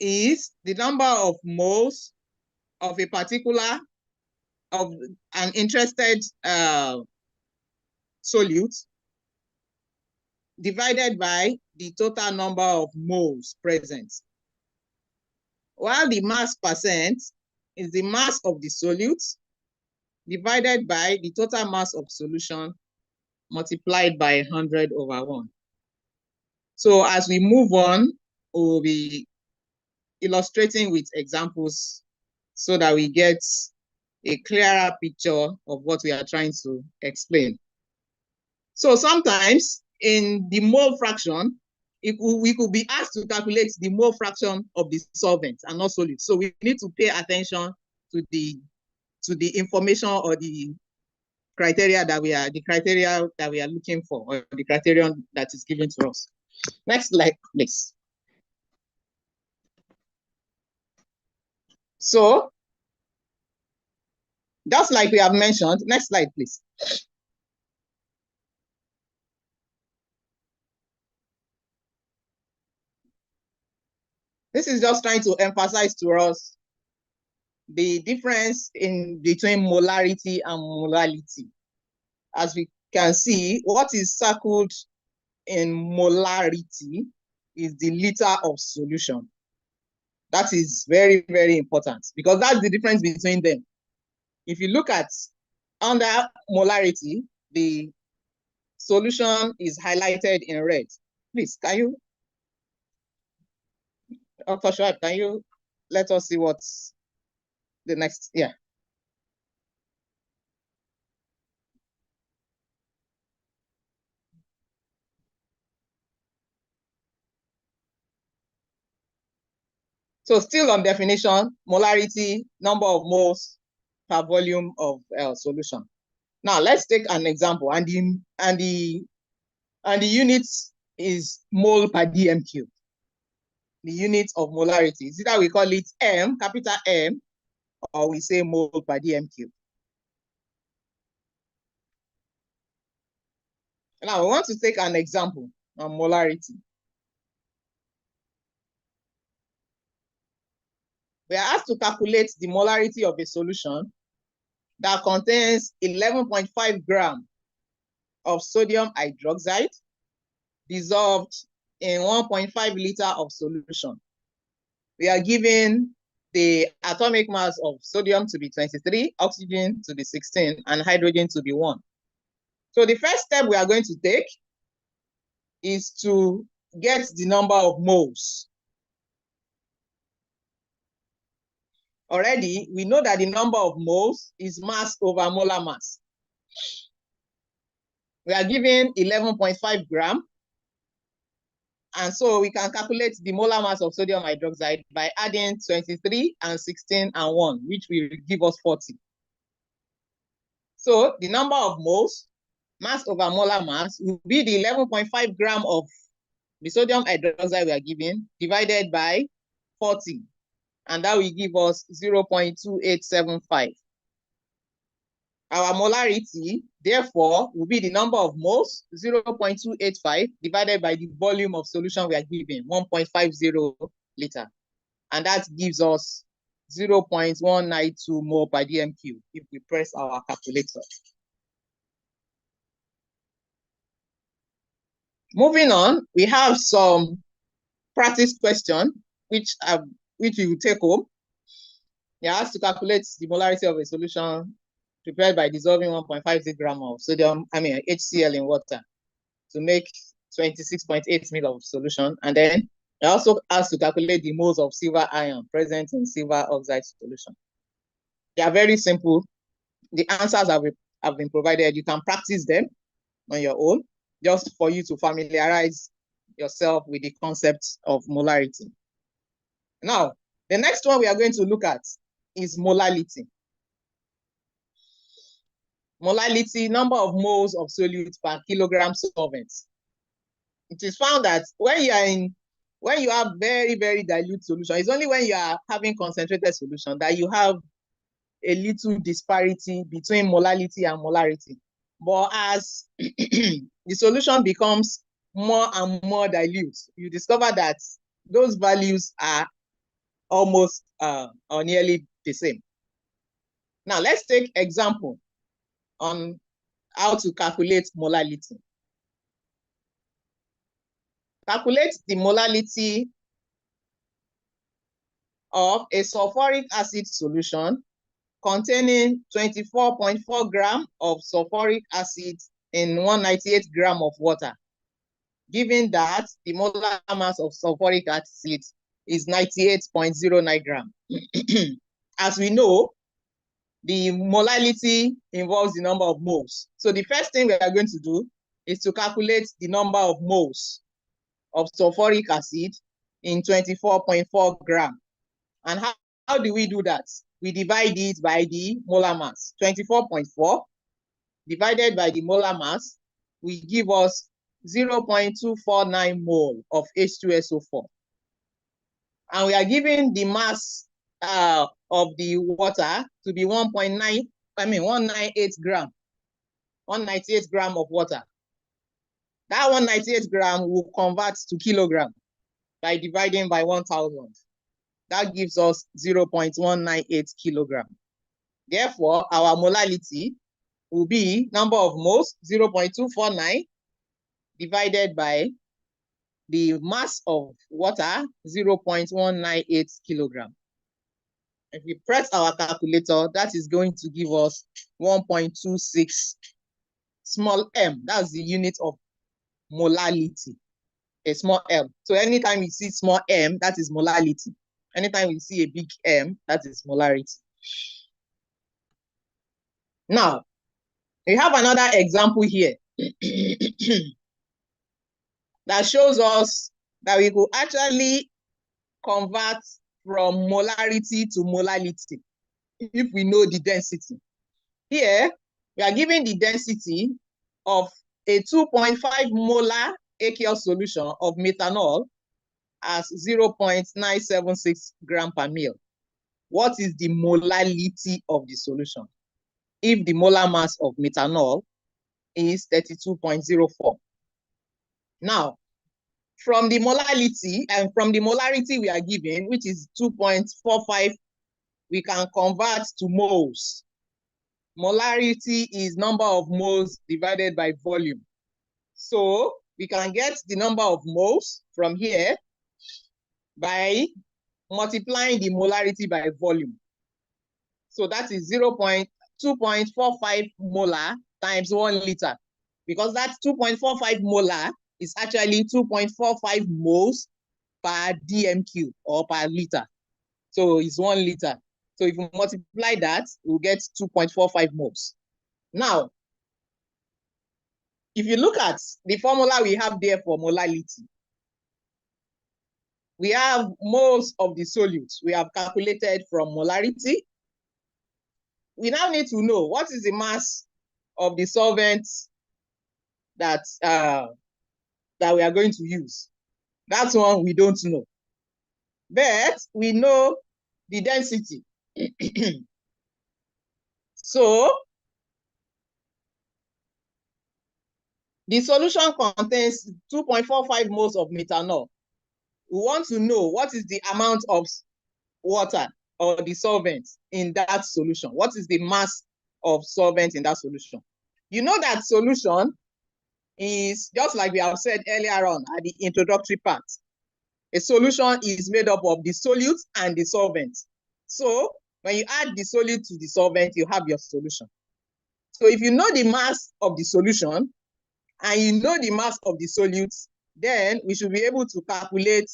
is the number of moles of a particular, of an interested solute divided by the total number of moles present. While the mass percent is the mass of the solute divided by the total mass of solution multiplied by 100/1. So as we move on, we'll be illustrating with examples so that we get a clearer picture of what we are trying to explain. So sometimes in the mole fraction, we could be asked to calculate the mole fraction of the solvent and not solute. So we need to pay attention to the information or the criteria that we are looking for, or the criterion that is given to us. Next slide, please. So, just like we have mentioned, next slide, please. This is just trying to emphasize to us the difference between molarity and molality. As we can see, what is circled in molarity is the liter of solution. That is very, very important because that's the difference between them. If you look at under molarity, the solution is highlighted in red. Please, can you, Dr. Shoaib, can you let us see what's the next? Yeah. So still on definition, molarity, number of moles per volume of solution. Now let's take an example, and the unit is mole per dm cube. The unit of molarity is either we call it M, capital M, or we say mole per dm cube. Now we want to take an example on molarity. We are asked to calculate the molarity of a solution that contains 11.5 grams of sodium hydroxide dissolved in 1.5 liter of solution. We are given the atomic mass of sodium to be 23, oxygen to be 16, and hydrogen to be 1. So the first step we are going to take is to get the number of moles. Already, we know that the number of moles is mass over molar mass. We are given 11.5 grams. And so we can calculate the molar mass of sodium hydroxide by adding 23 and 16 and 1, which will give us 40. So the number of moles, mass over molar mass, will be the 11.5 grams of the sodium hydroxide we are given divided by 40. And that will give us 0.2875. Our molarity, therefore, will be the number of moles, 0.285, divided by the volume of solution we are given, 1.50 liter. And that gives us 0.192 mole per dm cube if we press our calculator. Moving on, we have some practice question which we will take home. You are asked to calculate the molarity of a solution prepared by dissolving 1.50 grams of sodium, HCl in water to make 26.8 ml of solution. And then you're also asked to calculate the moles of silver ion present in silver oxide solution. They are very simple. The answers have been provided. You can practice them on your own, just for you to familiarize yourself with the concept of molarity. Now, the next one we are going to look at is molality. Molality, number of moles of solute per kilogram solvent. It is found that when you have very, very dilute solution, it's only when you are having concentrated solution that you have a little disparity between molality and molarity. But as the solution becomes more and more dilute, you discover that those values are almost or nearly the same. Now let's take example on how to calculate molality. Calculate the molality of a sulfuric acid solution containing 24.4 grams of sulfuric acid in 198 grams of water, given that the molar mass of sulfuric acid is 98.09 grams. As we know, the molality involves the number of moles. So the first thing we are going to do is to calculate the number of moles of sulfuric acid in 24.4 grams. And how do we do that? We divide it by the molar mass. 24.4 divided by the molar mass will give us 0.249 mole of H2SO4. And we are given the mass of the water to be 198 grams. 198 grams of water. That 198 grams will convert to kilogram by dividing by 1,000. That gives us 0.198 kilogram. Therefore, our molality will be number of moles, 0.249, divided by the mass of water, 0.198 kilogram. If we press our calculator, that is going to give us 1.26 small m. That's the unit of molality, a small m. So anytime you see small m, that is molality. Anytime we see a big M, that is molarity. Now, we have another example here that shows us that we could actually convert from molarity to molality if we know the density. Here, we are given the density of a 2.5 molar aqueous solution of methanol as 0.976 gram per ml. What is the molality of the solution if the molar mass of methanol is 32.04? Now, from the molality and from the molarity we are given, which is 2.45, we can convert to moles. Molarity is number of moles divided by volume. So we can get the number of moles from here by multiplying the molarity by volume. So that is 2.45 molar times 1 liter, because that 2.45 molar is actually 2.45 moles per dm³ or per liter. So it's 1 liter. So if we multiply that, we'll get 2.45 moles. Now, if you look at the formula we have there for molality, we have moles of the solute. We have calculated from molarity. We now need to know what is the mass of the solvent that we are going to use. That's one we don't know. But we know the density. So the solution contains 2.45 moles of methanol. We want to know what is the amount of water or the solvent in that solution. What is the mass of solvent in that solution? You know that solution is, just like we have said earlier on at the introductory part, a solution is made up of the solute and the solvent. So when you add the solute to the solvent, you have your solution. So if you know the mass of the solution and you know the mass of the solute, then we should be able to calculate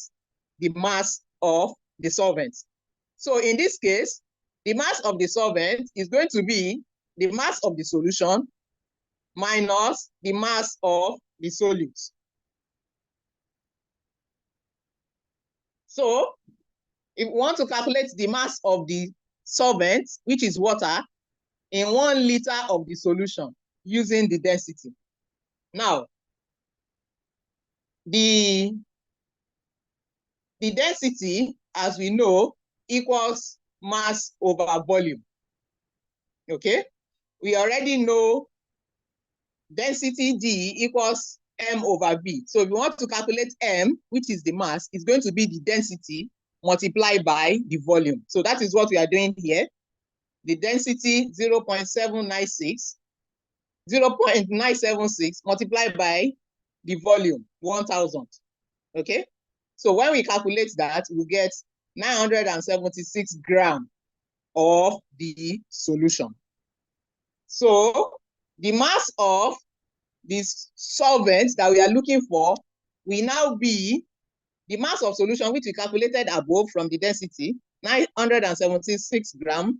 the mass of the solvent. So in this case, the mass of the solvent is going to be the mass of the solution minus the mass of the solute. So if we want to calculate the mass of the solvent, which is water, in 1 liter of the solution using the density. Now, the density, as we know, equals mass over volume. Okay? We already know density D equals M over V. So if we want to calculate M, which is the mass, it's going to be the density multiplied by the volume. So that is what we are doing here. The density 0.976 multiplied by the volume 1000. Okay. So when we calculate that, we get 976 grams of the solution. So the mass of this solvent that we are looking for will now be the mass of solution, which we calculated above from the density, 976 grams,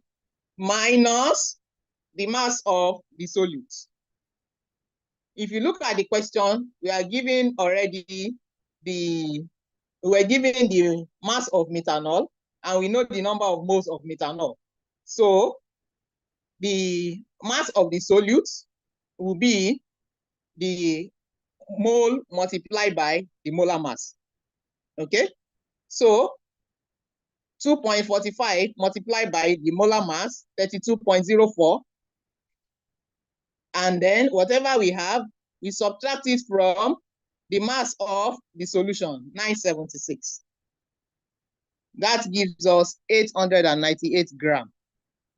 minus the mass of the solute. If you look at the question, we are given already the mass of methanol, and we know the number of moles of methanol. So the mass of the solute will be the mole multiplied by the molar mass. Okay, so 2.45 multiplied by the molar mass, 32.04. And then whatever we have, we subtract it from the mass of the solution, 976. That gives us 898 grams.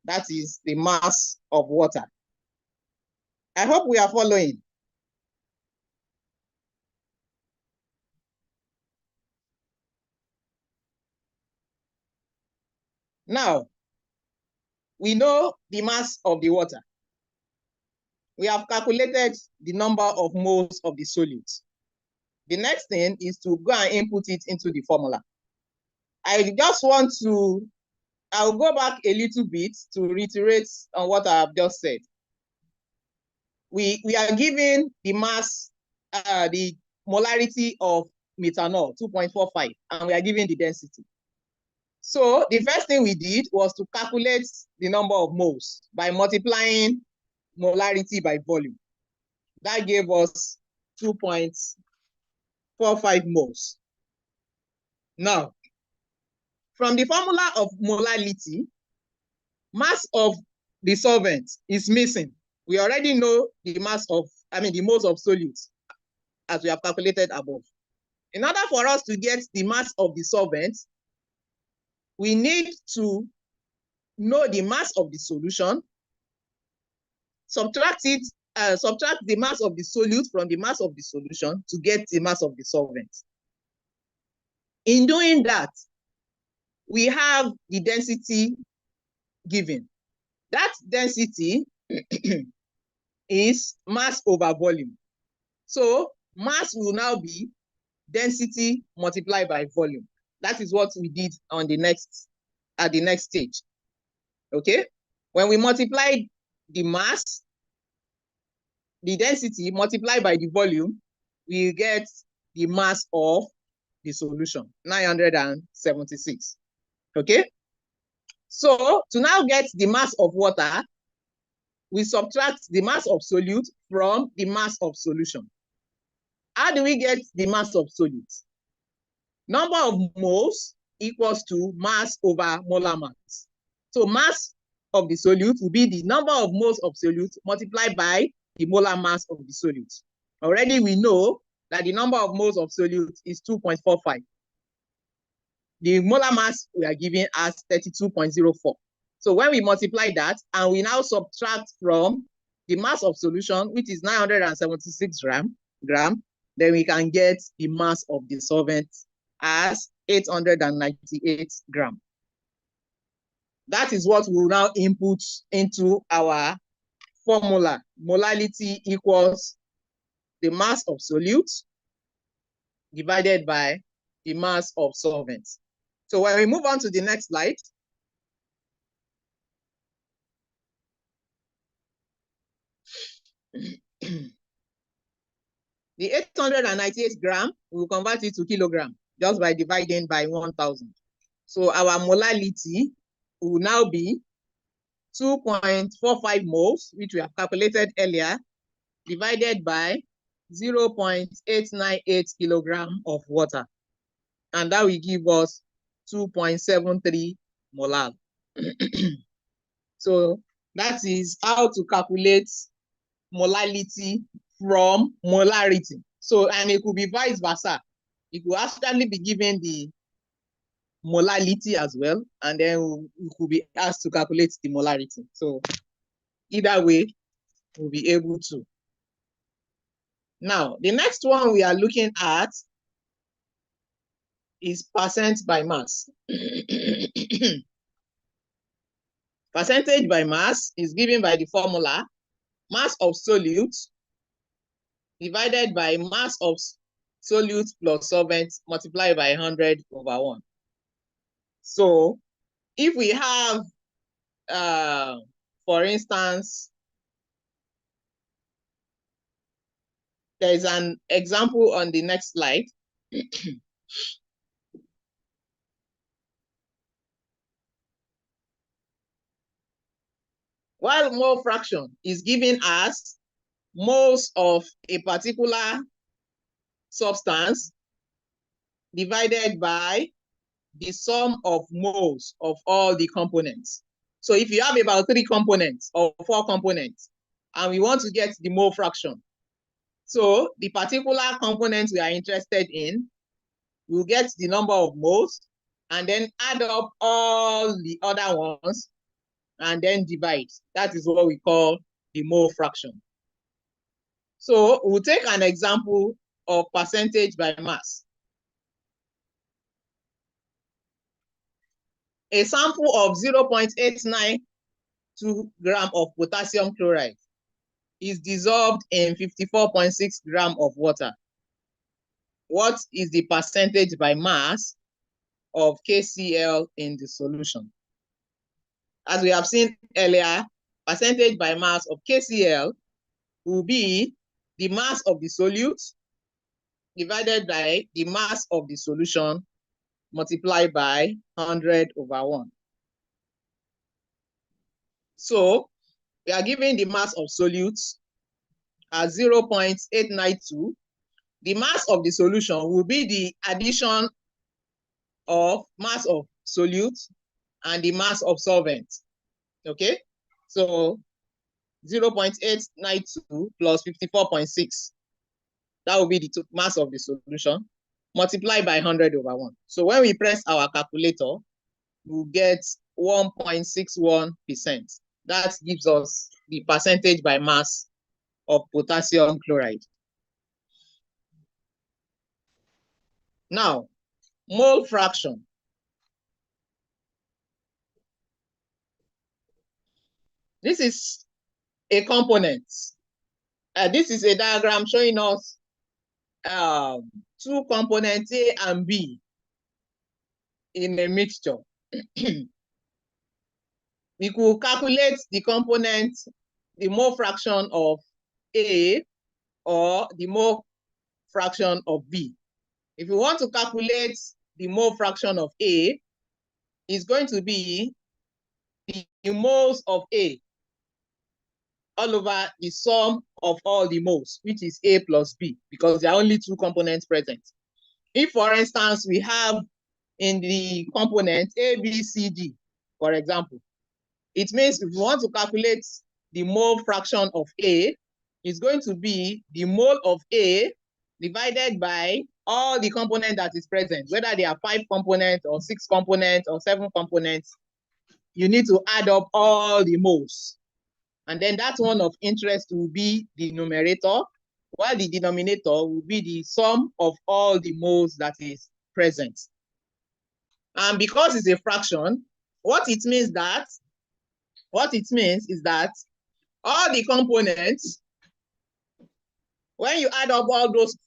That is the mass of water. I hope we are following. Now, we know the mass of the water. We have calculated the number of moles of the solute. The next thing is to go and input it into the formula. I'll go back a little bit to reiterate on what I have just said. We are given the mass, the molarity of methanol, 2.45, and we are given the density. So the first thing we did was to calculate the number of moles by multiplying molarity by volume. That gave us 2.45 moles. Now, from the formula of molality, mass of the solvent is missing. We already know the moles of solutes as we have calculated above. In order for us to get the mass of the solvent, we need to know the mass of the solution, subtract the mass of the solute from the mass of the solution to get the mass of the solvent. In doing that, we have the density given. That density is mass over volume. So mass will now be density multiplied by volume. That is what we did at the next stage. Okay? When we multiply the mass, the density multiplied by the volume, we get the mass of the solution, 976. Okay? So to now get the mass of water, we subtract the mass of solute from the mass of solution. How do we get the mass of solute? Number of moles equals to mass over molar mass. So mass of the solute will be the number of moles of solute multiplied by the molar mass of the solute. Already we know that the number of moles of solute is 2.45. The molar mass we are given as 32.04. So when we multiply that and we now subtract from the mass of solution, which is 976 grams, then we can get the mass of the solvent as 898 grams. That is what we will now input into our formula. Molality equals the mass of solute divided by the mass of solvent. So when we move on to the next slide, the 898 grams, we will convert it to kilogram just by dividing by 1000. So our molality will now be 2.45 moles, which we have calculated earlier, divided by 0.898 kilogram of water. And that will give us 2.73 molar. So that is how to calculate molality from molarity. So, and it could be vice versa. It could actually be given molality as well, and then we could be asked to calculate the molarity. So either way, we'll be able to. Now, the next one we are looking at is percent by mass. Percentage by mass is given by the formula mass of solute divided by mass of solute plus solvent multiplied by 100/1. So if we have, for instance, there is an example on the next slide. While mole fraction is given as moles of a particular substance divided by the sum of moles of all the components. So if you have about 3 components or 4 components, and we want to get the mole fraction, so the particular components we are interested in, we'll get the number of moles and then add up all the other ones and then divide. That is what we call the mole fraction. So we'll take an example of percentage by mass. A sample of 0.892 gram of potassium chloride is dissolved in 54.6 gram of water. What is the percentage by mass of KCl in the solution? As we have seen earlier, percentage by mass of KCl will be the mass of the solute divided by the mass of the solution multiplied by 100/1. So we are given the mass of solutes as 0.892. The mass of the solution will be the addition of mass of solute and the mass of solvent. Okay, so 0.892 plus 54.6. That will be the mass of the solution multiplied by 100/1. So when we press our calculator, we'll get 1.61%. That gives us the percentage by mass of potassium chloride. Now, mole fraction. This is a component. This is a diagram showing us 2 components, A and B, in a mixture. We could calculate the component, the mole fraction of A or the mole fraction of B. If you want to calculate the mole fraction of A, it's going to be the moles of A all over the sum of all the moles, which is A plus B, because there are only 2 components present. If, for instance, we have in the component A, B, C, D, for example, it means if we want to calculate the mole fraction of A, it's going to be the mole of A divided by all the components that is present, whether they are 5 components or 6 components or 7 components. You need to add up all the moles. And then that one of interest will be the numerator, while the denominator will be the sum of all the moles that is present. And because it's a fraction, what it means is that all the components, when you add up all those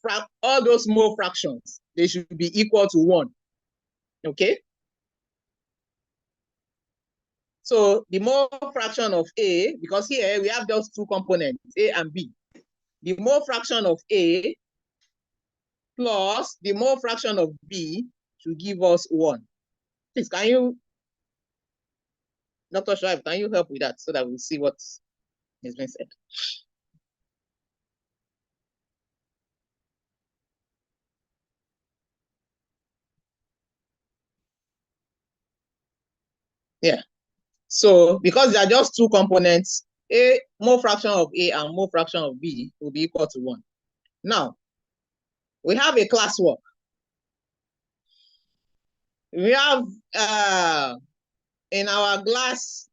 mole fractions, they should be equal to 1. Okay? So the mole fraction of A, because here we have just 2 components, A and B. The mole fraction of A plus the mole fraction of B should give us 1. Please, can you, Dr. Shoaib, can you help with that so that we'll see what is being said? Yeah. So because there are just 2 components, A, mole fraction of A and mole fraction of B will be equal to 1. Now, we have a classwork. We have in our glass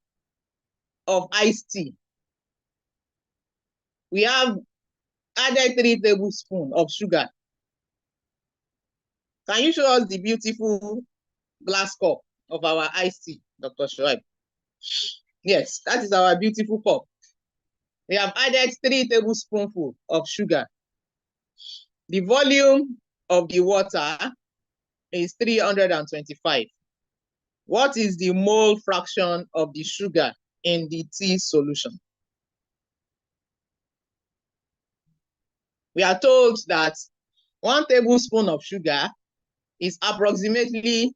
of iced tea, we have added 3 tablespoons of sugar. Can you show us the beautiful glass cup of our iced tea, Dr. Shoaib? Yes, that is our beautiful cup. We have added 3 tablespoonfuls of sugar. The volume of the water is 325. What is the mole fraction of the sugar in the tea solution? We are told that 1 tablespoon of sugar is approximately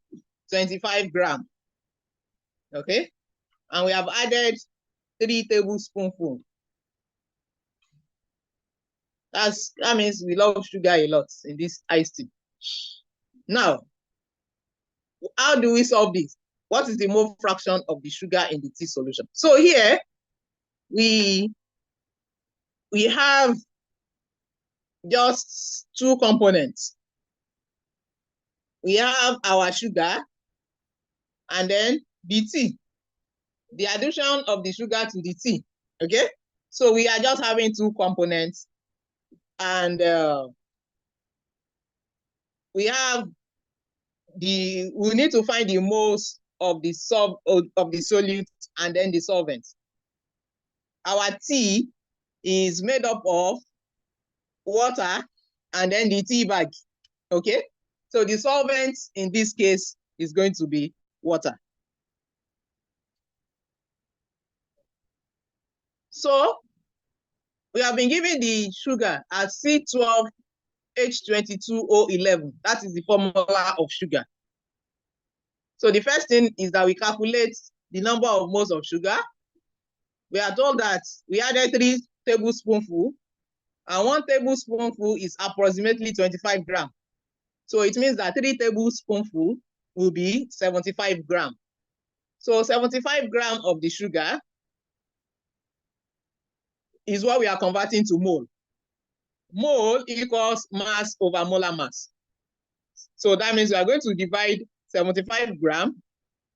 25 grams. Okay? And we have added 3 tablespoonfuls. That means we love sugar a lot in this iced tea. Now, how do we solve this? What is the mole fraction of the sugar in the tea solution? So here, we have just 2 components. We have our sugar and then the tea, the addition of the sugar to the tea. Okay, so we are just having 2 components, and we need to find the moles of the solute and then the solvent. Our tea is made up of water and then the tea bag. Okay, so the solvent in this case is going to be water. So we have been given the sugar as C12H22O11. That is the formula of sugar. So the first thing is that we calculate the number of moles of sugar. We are told that we added 3 tablespoonfuls, and 1 tablespoonful is approximately 25 grams. So it means that 3 tablespoonfuls will be 75 grams. So 75 grams of the sugar is what we are converting to mole. Mole equals mass over molar mass. So that means we are going to divide 75 grams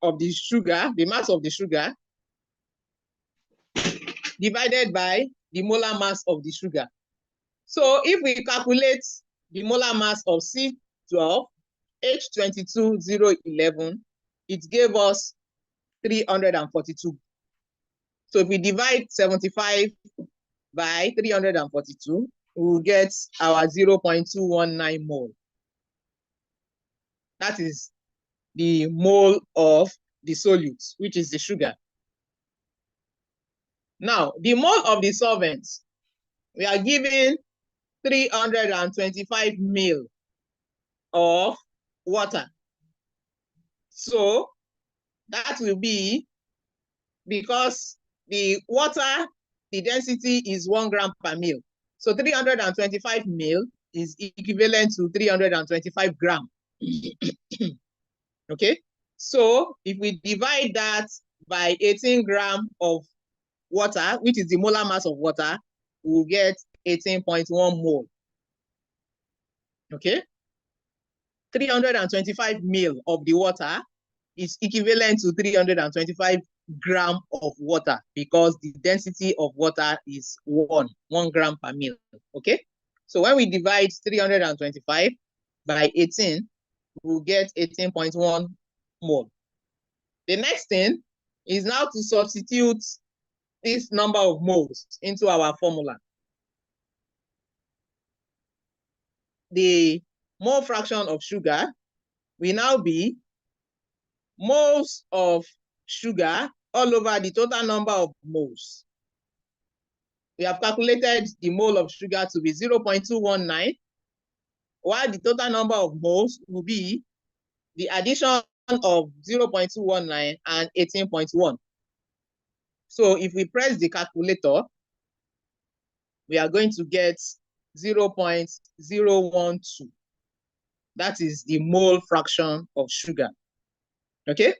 of the sugar, the mass of the sugar, divided by the molar mass of the sugar. So if we calculate the molar mass of C12H22O11, it gave us 342. So if we divide 75 by 342, we will get our 0.219 mole. That is the mole of the solute, which is the sugar. Now, the mole of the solvent, we are given 325 ml of water. So that will be, because the water, the density is 1 gram per ml. So 325 ml is equivalent to 325 grams. Okay, so if we divide that by 18 grams of water, which is the molar mass of water, we'll get 18.1 mole. Okay, 325 ml of the water is equivalent to 325 grams of water, because the density of water is 1 gram per ml. Okay, so when we divide 325 by 18, we'll get 18.1 mole. The next thing is now to substitute this number of moles into our formula. The mole fraction of sugar will now be moles of sugar all over the total number of moles. We have calculated the mole of sugar to be 0.219, while the total number of moles will be the addition of 0.219 and 18.1. So if we press the calculator, we are going to get 0.012. That is the mole fraction of sugar. Okay?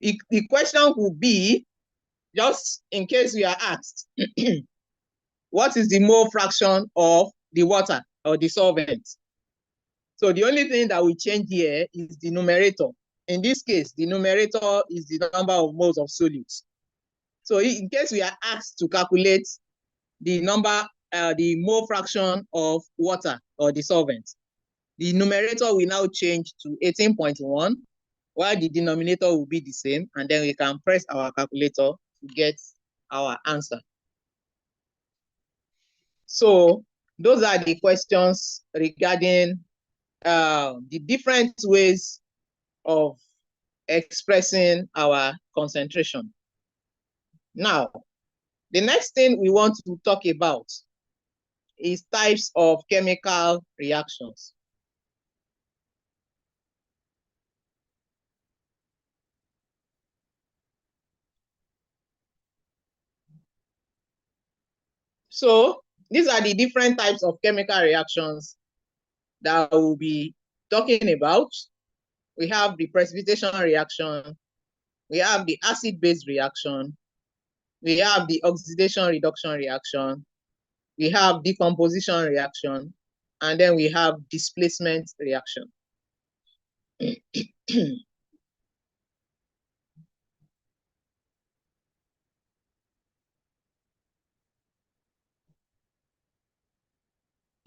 The question will be, just in case we are asked, what is the mole fraction of the water or the solvent? So the only thing that will change here is the numerator. In this case, the numerator is the number of moles of solutes. So in case we are asked to calculate the number, the mole fraction of water or the solvent, the numerator will now change to 18.1, while the denominator will be the same, and then we can press our calculator to get our answer. So those are the questions regarding the different ways of expressing our concentration. Now, the next thing we want to talk about is types of chemical reactions. So these are the different types of chemical reactions that we'll be talking about. We have the precipitation reaction, we have the acid-base reaction, we have the oxidation reduction reaction, we have decomposition reaction, and then we have displacement reaction.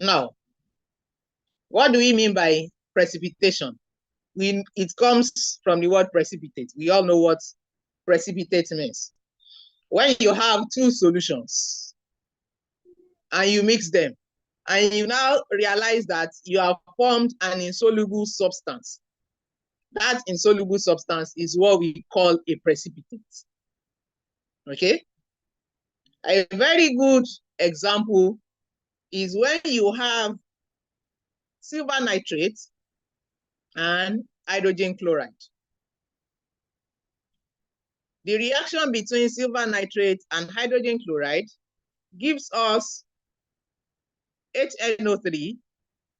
Now, what do we mean by precipitation? It comes from the word precipitate. We all know what precipitate means. When you have two solutions and you mix them, and you now realize that you have formed an insoluble substance, that insoluble substance is what we call a precipitate. Okay? A very good example is when you have silver nitrate and hydrogen chloride. The reaction between silver nitrate and hydrogen chloride gives us HNO3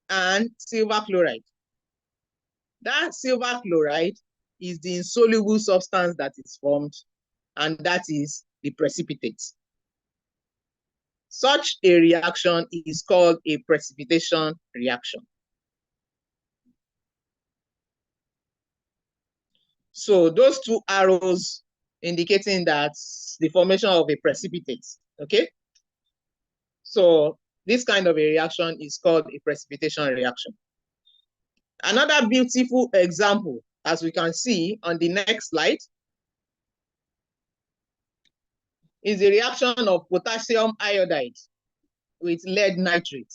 and silver chloride. That silver chloride is the insoluble substance that is formed, and that is the precipitate. Such a reaction is called a precipitation reaction. So those two arrows indicating that the formation of a precipitate, okay? So this kind of a reaction is called a precipitation reaction. Another beautiful example, as we can see on the next slide, is the reaction of potassium iodide with lead nitrate.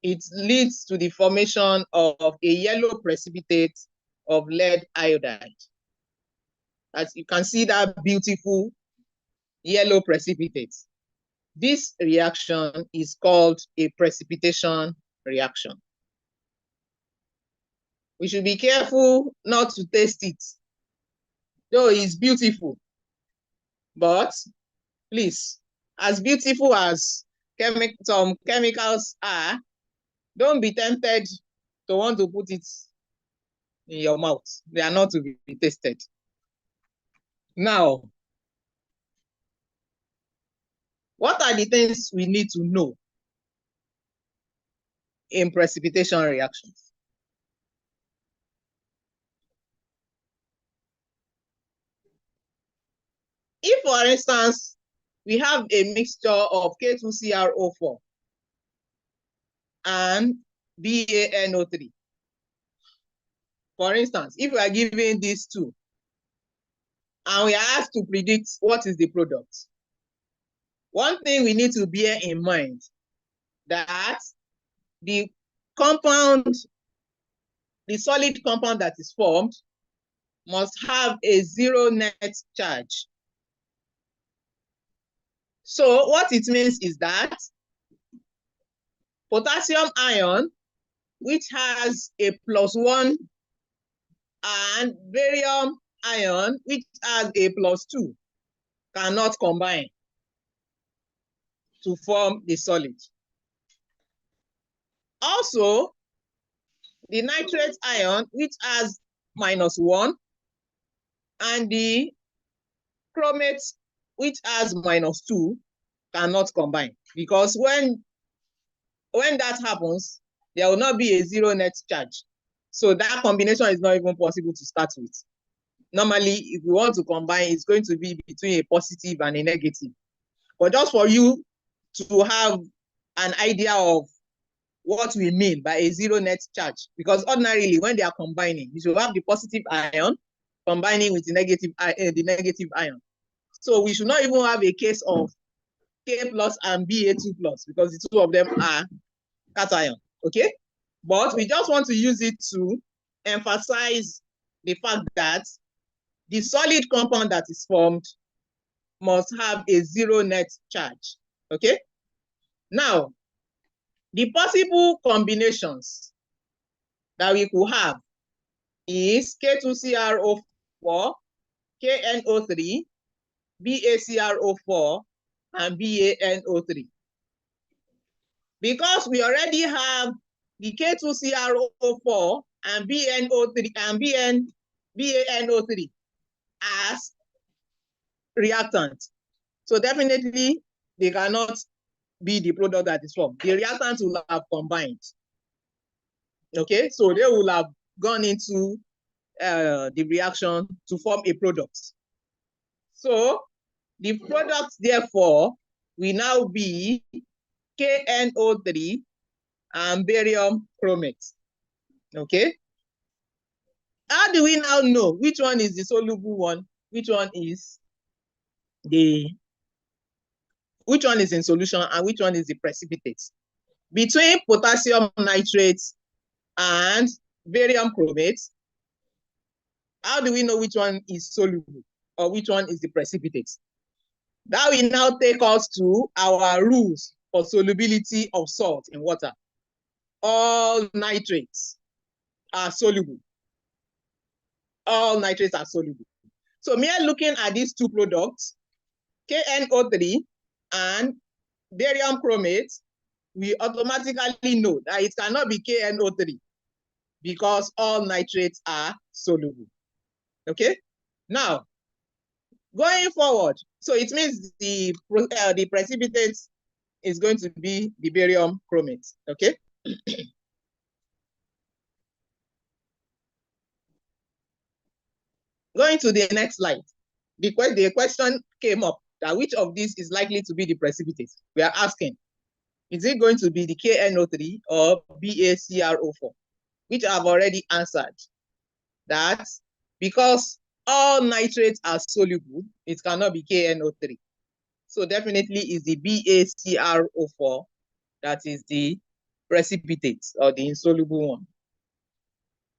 It leads to the formation of a yellow precipitate of lead iodide. As you can see, that beautiful yellow precipitate. This reaction is called a precipitation reaction. We should be careful not to taste it, though it's beautiful. But please, as beautiful as some chemicals are, don't be tempted to want to put it in your mouth. They are not to be tasted. Now, what are the things we need to know in precipitation reactions? If, for instance, we have a mixture of K2CrO4 and BaNO3, for instance, if we are given these two, and we are asked to predict what is the product, one thing we need to bear in mind that the compound, the solid compound that is formed must have a zero net charge. So what it means is that potassium ion, which has a +1, and barium ion, which has a +2, cannot combine to form the solid. Also, the nitrate ion, which has -1, and the chromate, which has -2, cannot combine, because when that happens, there will not be a zero net charge. So that combination is not even possible to start with. Normally, if we want to combine, it's going to be between a positive and a negative. But just for you to have an idea of what we mean by a zero net charge, because ordinarily when they are combining, you should have the positive ion combining with the negative ion. So we should not even have a case of K plus and Ba2 plus, because the two of them are cation. Okay, but we just want to use it to emphasize the fact that the solid compound that is formed must have a zero net charge. Okay, now the possible combinations that we could have is K2CrO4, KNO3, BaCrO4, and BaNO3. Because we already have the K2CrO4 and BaNO3 and BaNO3 as reactants. So definitely they cannot be the product that is formed. The reactants will have combined. Okay, so they will have gone into the reaction to form a product. So the product, therefore, will now be KNO3 and barium chromate. Okay. How do we now know which one is the soluble one, which one is in solution, and which one is the precipitate? Between potassium nitrate and barium chromate, how do we know which one is soluble or which one is the precipitate? That will now take us to our rules for solubility of salt in water. All nitrates are soluble. All nitrates are soluble. So mere looking at these two products, KNO3 and barium chromate, we automatically know that it cannot be KNO3 because all nitrates are soluble. Okay? Now, going forward, so it means the precipitate is going to be the barium chromate. Okay? Going to the next slide. The question came up that which of these is likely to be the precipitate? We are asking, is it going to be the KNO3 or BaCrO4? Which I've already answered that because all nitrates are soluble, it cannot be KNO3. So definitely is the BaCrO4 that is the precipitate or the insoluble one.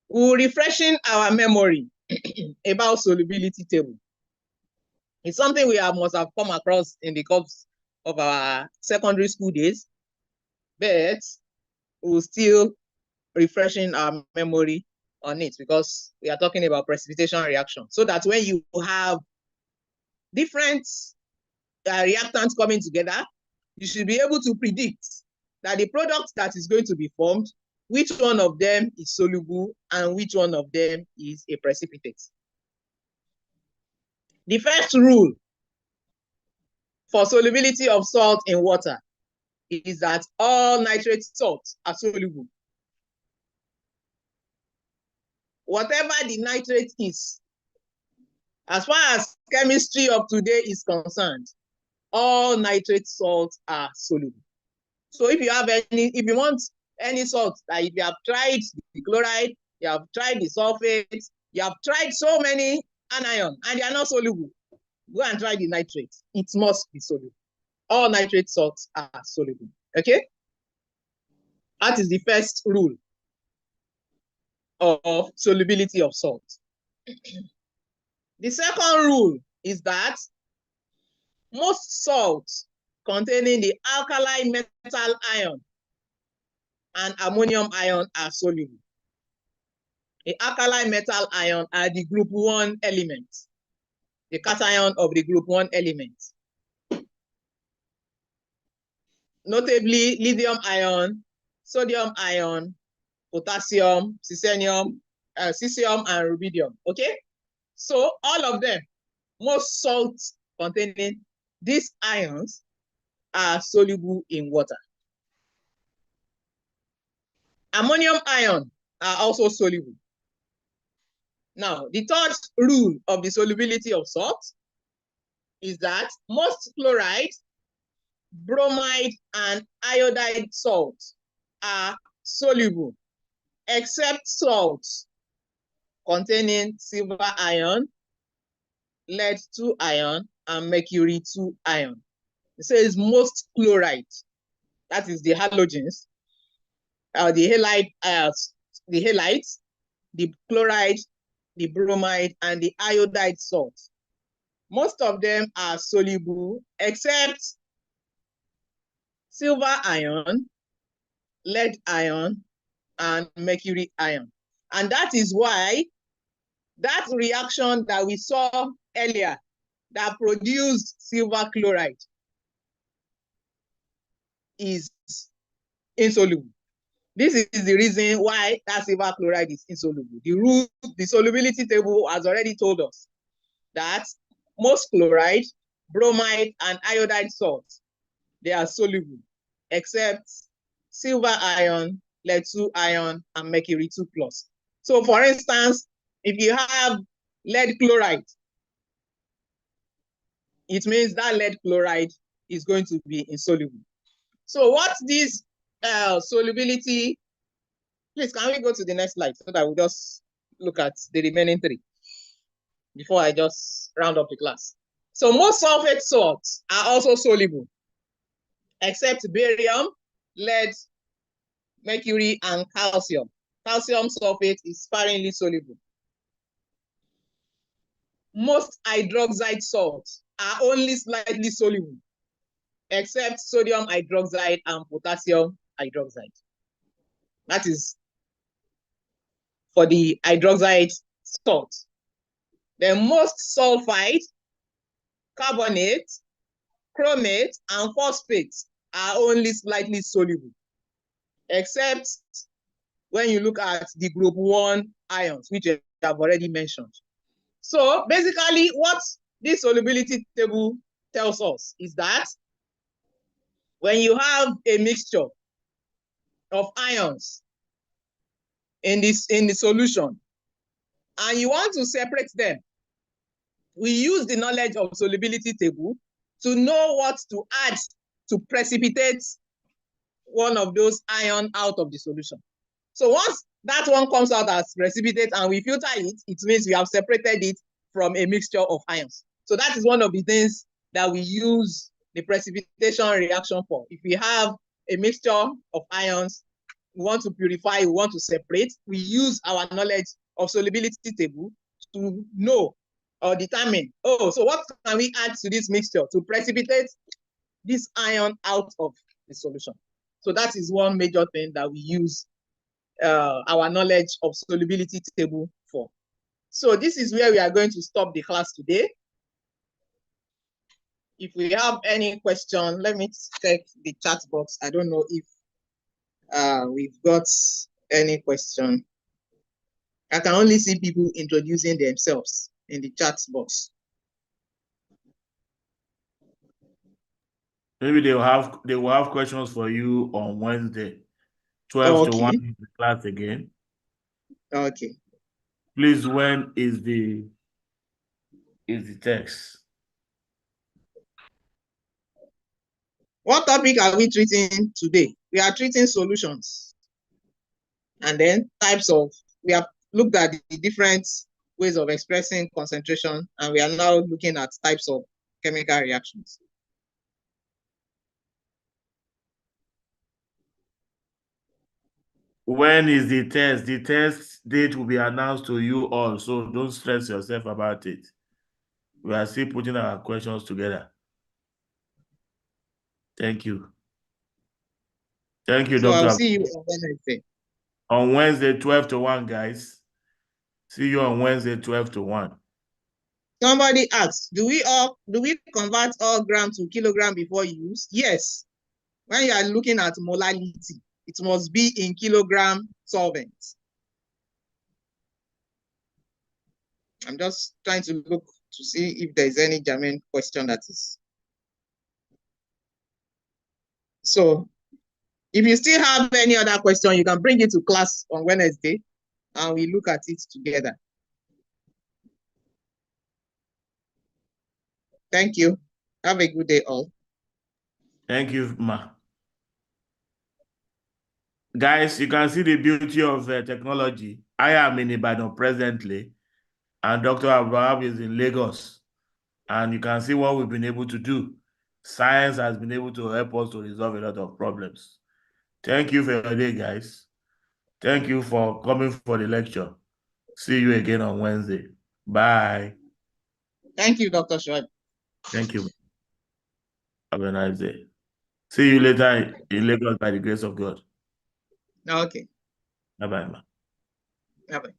We're refreshing our memory about solubility table. It's something we must have come across in the course of our secondary school days, but we're still refreshing our memory on it because we are talking about precipitation reaction. So that when you have different reactants coming together, you should be able to predict that the product that is going to be formed, which one of them is soluble and which one of them is a precipitate. The first rule for solubility of salt in water is that all nitrate salts are soluble. Whatever the nitrate is, as far as chemistry of today is concerned, all nitrate salts are soluble. So if you want any salt, like if you have tried the chloride, you have tried the sulfate, you have tried so many anion and they are not soluble, go and try the nitrate. It must be soluble. All nitrate salts are soluble. Okay? That is the first rule of solubility of salt. The second rule is that most salts containing the alkali metal ion and ammonium ion are soluble. The alkali metal ion are the group 1 elements, the cation of the group 1 element. Notably, lithium ion, sodium ion, potassium, cesium, and rubidium. Okay? So all of them, most salts containing these ions are soluble in water. Ammonium ion are also soluble. Now, the third rule of the solubility of salt is that most chloride, bromide, and iodide salts are soluble, except salts containing silver ion, lead 2 ion, and mercury 2 ion. It says most chloride, that is the halogens, the halides, the chloride, the bromide, and the iodide salts. Most of them are soluble except silver ion, lead ion, and mercury ion. And that is why that reaction that we saw earlier that produced silver chloride is insoluble. This is the reason why that silver chloride is insoluble. The solubility table has already told us that most chloride, bromide, and iodide salts, they are soluble, except silver ion, lead 2 ion, and mercury 2 plus. So for instance, if you have lead chloride, it means that lead chloride is going to be insoluble. So what this solubility, please can we go to the next slide so that we'll just look at the remaining three before I just round up the class. So most sulfate salts are also soluble, except barium, lead, mercury, and calcium. Calcium sulfate is sparingly soluble. Most hydroxide salts are only slightly soluble, except sodium hydroxide and potassium hydroxide. That is for the hydroxide salt. Then most sulfide, carbonate, chromate, and phosphate are only slightly soluble, except when you look at the group 1 ions, which I have already mentioned. So basically what this solubility table tells us is that when you have a mixture of ions in the solution and you want to separate them, we use the knowledge of solubility table to know what to add to precipitate one of those ions out of the solution. So once that one comes out as precipitate and we filter it, it means we have separated it from a mixture of ions. So that is one of the things that we use the precipitation reaction for. If we have a mixture of ions, we want to purify, we want to separate, we use our knowledge of solubility table to know or determine, oh, so what can we add to this mixture to precipitate this ion out of the solution? So that is one major thing that we use our knowledge of solubility table for. So this is where we are going to stop the class today. If we have any question, let me check the chat box. I don't know if we've got any question. I can only see people introducing themselves in the chat box. Maybe they will have questions for you on Wednesday, 12 to 1 in the class again. Okay. Please, when is the text? What topic are we treating today? We are treating solutions. And then types of, we have looked at the different ways of expressing concentration, and we are now looking at types of chemical reactions. When is the test? The test date will be announced to you all, so don't stress yourself about it. We are still putting our questions together. Thank you. Thank you, So Dr. I'll see you on Wednesday. On Wednesday, 12 to 1, guys. See you on Wednesday, 12 to 1. Somebody asked, do we convert all gram to kilogram before use? Yes. When you are looking at molality, it must be in kilogram solvent. I'm just trying to look to see if there's any germane question that is. So If you still have any other question, you can bring it to class on Wednesday and we look at it together. Thank you. Have a good day all. Thank you, Ma. Guys, you can see the beauty of technology. I am in Ibadan presently, and Dr. Abraham is in Lagos. And you can see what we've been able to do. Science has been able to help us to resolve a lot of problems. Thank you for your day, guys. Thank you for coming for the lecture. See you again on Wednesday. Bye. Thank you, Dr. Shoaib. Thank you. Have a nice day. See you later in Lagos by the grace of God. Okay. Bye-bye. Bye-bye.